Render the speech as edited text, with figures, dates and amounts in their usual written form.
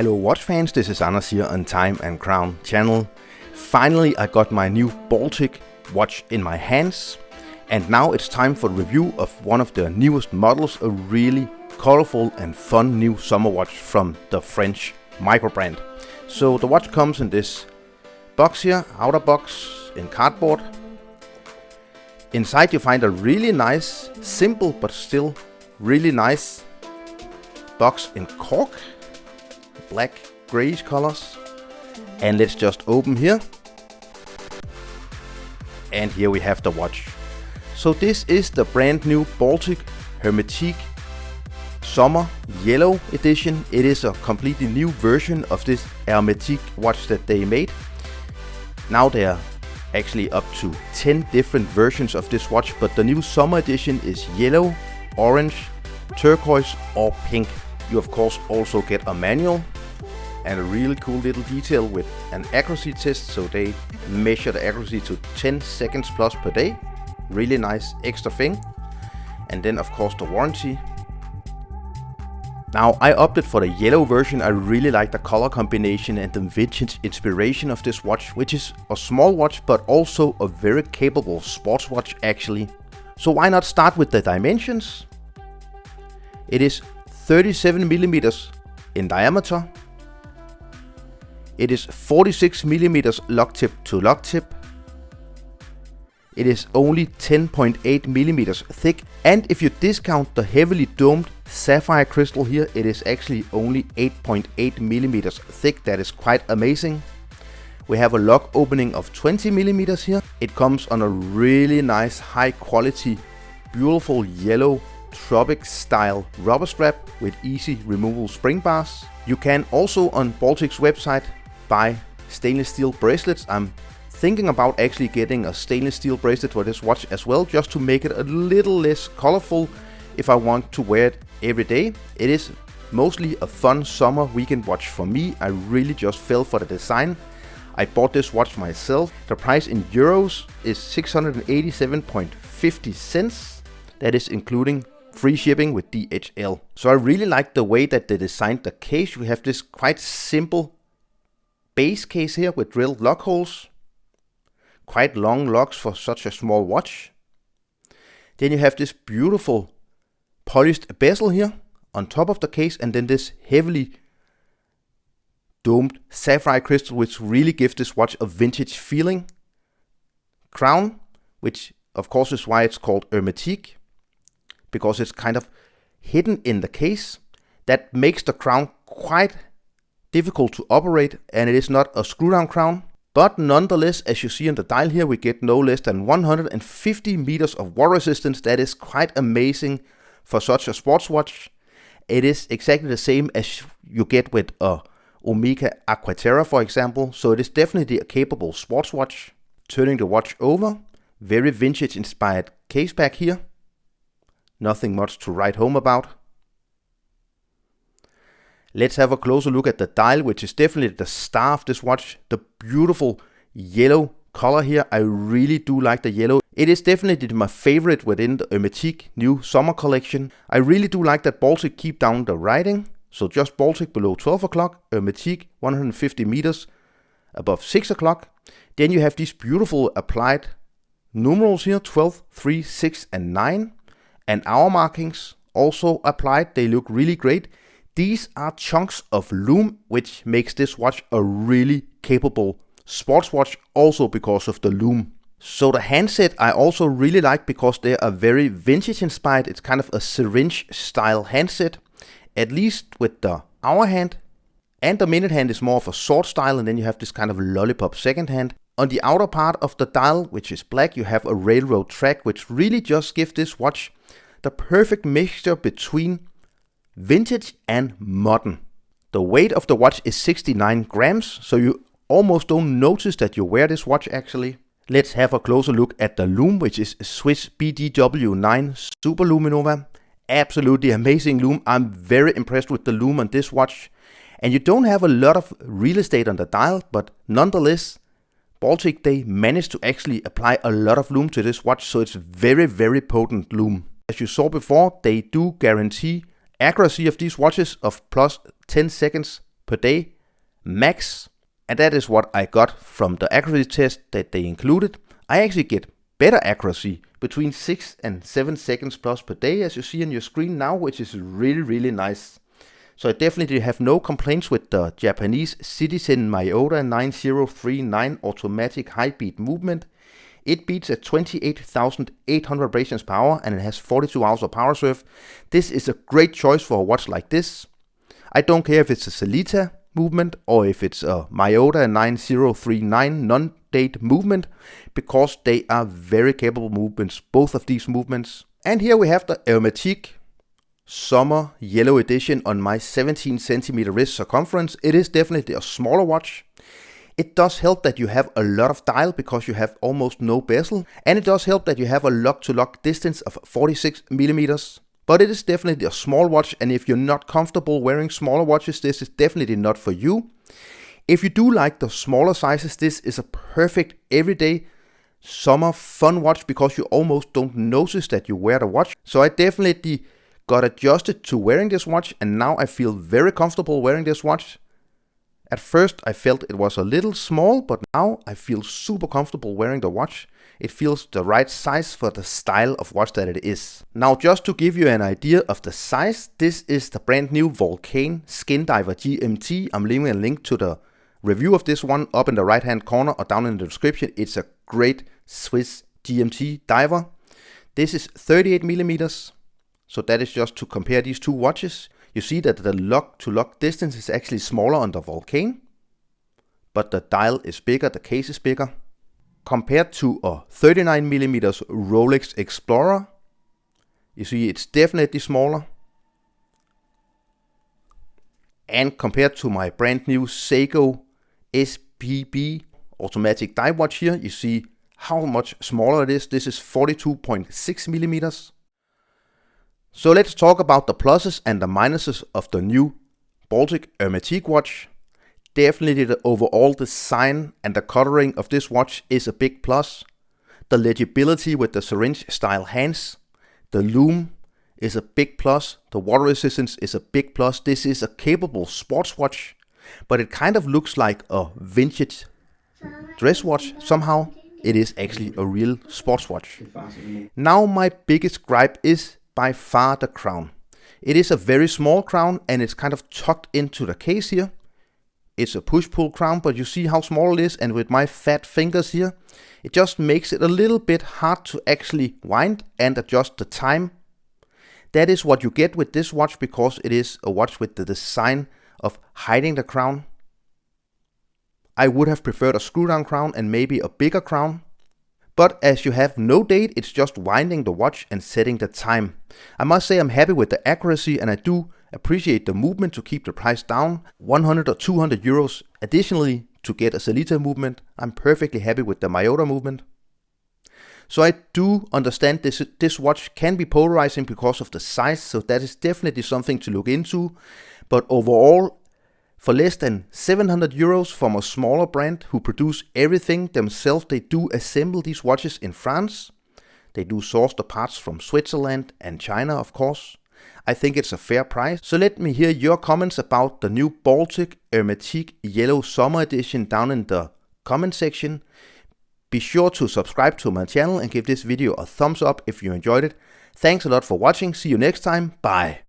Hello watch fans, this is Anders here on Time and Crown channel. Finally I got my new Baltic watch in my hands, and now it's time for the review of one of the newest models, a really colorful and fun new summer watch from the French micro brand. So the watch comes in this box here, outer box in cardboard. Inside you find a really nice, simple but still really nice box in cork, black grayish colors. And let's just open here. And here we have the watch. So this is the brand new Baltic Hermetique Summer Yellow Edition. It is a completely new version of this Hermetique watch that they made. Now they are actually up to 10 different versions of this watch, but the new summer edition is yellow, orange, turquoise or pink. You of course also get a manual and a really cool little detail with an accuracy test, so they measure the accuracy to 10 seconds plus per day. Really nice extra thing. And then of course the warranty. Now I opted for the yellow version. I really like the color combination and the vintage inspiration of this watch, which is a small watch but also a very capable sports watch actually. So why not start with the dimensions? It is 37 millimeters in diameter. It is 46 millimeters lock tip to lock tip. It is only 10.8 millimeters thick, and if you discount the heavily domed sapphire crystal here, it is actually only 8.8 millimeters thick. That is quite amazing. We have a lock opening of 20 millimeters here. It comes on a really nice high quality, beautiful yellow tropic style rubber strap with easy removable spring bars. You can also on Baltic's website buy stainless steel bracelets. I'm thinking about actually getting a stainless steel bracelet for this watch as well, just to make it a little less colorful if I want to wear it every day. It is mostly a fun summer weekend watch for me. I really just fell for the design. I bought this watch myself. The price in euros is 687.50 cents. That is including free shipping with DHL. So I really like the way that they designed the case. We have this quite simple base case here with drilled lock holes. Quite long locks for such a small watch. Then you have this beautiful polished bezel here on top of the case, and then this heavily domed sapphire crystal, which really gives this watch a vintage feeling. Crown, which of course is why it's called Hermetique, because it's kind of hidden in the case. That makes the crown quite difficult to operate, and it is not a screw down crown. But nonetheless, as you see on the dial here, we get no less than 150 meters of water resistance. That is quite amazing for such a sports watch. It is exactly the same as you get with a Omega Aquaterra, for example. So it is definitely a capable sports watch. Turning the watch over, very vintage inspired case back here. Nothing much to write home about. Let's have a closer look at the dial, which is definitely the star of this watch. The beautiful yellow color here. I really do like the yellow. It is definitely my favorite within the Hermetique new summer collection. I really do like that Baltic keep down the writing. So just Baltic below 12 o'clock, Hermetique 150 meters above 6 o'clock. Then you have these beautiful applied numerals here, 12, 3, 6 and 9. And hour markings also applied. They look really great. These are chunks of lume, which makes this watch a really capable sports watch, also because of the lume. So the handset I also really like because they are very vintage inspired. It's kind of a syringe style handset, at least with the hour hand. And the minute hand is more of a sword style, and then you have this kind of lollipop second hand. On the outer part of the dial, which is black, you have a railroad track, which really just gives this watch the perfect mixture between vintage and modern. The weight of the watch is 69 grams, so you almost don't notice that you wear this watch actually. Let's have a closer look at the lume, which is Swiss BDW9 Super Luminova. Absolutely amazing lume. I'm very impressed with the lume on this watch. And you don't have a lot of real estate on the dial, but nonetheless, Baltic, they managed to actually apply a lot of lume to this watch, so it's very, very potent lume. As you saw before, they do guarantee accuracy of these watches of plus 10 seconds per day max. And that is what I got from the accuracy test that they included. I actually get better accuracy, between 6 and 7 seconds plus per day, as you see on your screen now, which is really nice. So I definitely have no complaints with the Japanese Citizen Miyota 9039 automatic high beat movement. It beats at 28,800 vibrations per hour and it has 42 hours of power reserve. This is a great choice for a watch like this. I don't care if it's a Sellita movement or if it's a Miyota 9039 non-date movement, because they are very capable movements, both of these movements. And here we have the Hermetique Summer Yellow Edition on my 17 centimeter wrist circumference. It is definitely a smaller watch. It does help that you have a lot of dial because you have almost no bezel, and it does help that you have a lock-to-lock distance of 46 millimeters. But it is definitely a small watch, and if you're not comfortable wearing smaller watches, this is definitely not for you. If you do like the smaller sizes, this is a perfect everyday summer fun watch because you almost don't notice that you wear the watch. So I definitely got adjusted to wearing this watch, and now I feel very comfortable wearing this watch. At first I felt it was a little small, but now I feel super comfortable wearing the watch. It feels the right size for the style of watch that it is. Now, just to give you an idea of the size, this is the brand new Vulcan Skin Diver GMT. I'm leaving a link to the review of this one up in the right hand corner or down in the description. It's a great Swiss GMT diver. This is 38 millimeters. So that is just to compare these two watches. You see that the lock-to-lock distance is actually smaller on the Vulcan, but the dial is bigger, the case is bigger. Compared to a 39 millimeters Rolex Explorer, you see it's definitely smaller. And compared to my brand new Seiko SPB automatic dive watch here, you see how much smaller it is. This is 42.6 millimeters. So let's talk about the pluses and the minuses of the new Baltic Hermetique watch. Definitely the overall design and the coloring of this watch is a big plus. The legibility with the syringe style hands, the lume is a big plus. The water resistance is a big plus. This is a capable sports watch, but it kind of looks like a vintage dress watch somehow. It is actually a real sports watch. Now my biggest gripe is by far the crown. It is a very small crown and it's kind of tucked into the case here. It's a push-pull crown, but you see how small it is, and with my fat fingers here, it just makes it a little bit hard to actually wind and adjust the time. That is what you get with this watch because it is a watch with the design of hiding the crown. I would have preferred a screw-down crown and maybe a bigger crown. But as you have no date, it's just winding the watch and setting the time. I must say I'm happy with the accuracy, and I do appreciate the movement to keep the price down. 100 or 200 euros additionally to get a Sellita movement. I'm perfectly happy with the Miyota movement. So I do understand this watch can be polarizing because of the size, so that is definitely something to look into. But overall, for less than 700 euros from a smaller brand who produce everything themselves, they do assemble these watches in France. They do source the parts from Switzerland and China, of course. I think it's a fair price. So let me hear your comments about the new Baltic Hermetique Yellow Summer Edition down in the comment section. Be sure to subscribe to my channel and give this video a thumbs up if you enjoyed it. Thanks a lot for watching. See you next time. Bye.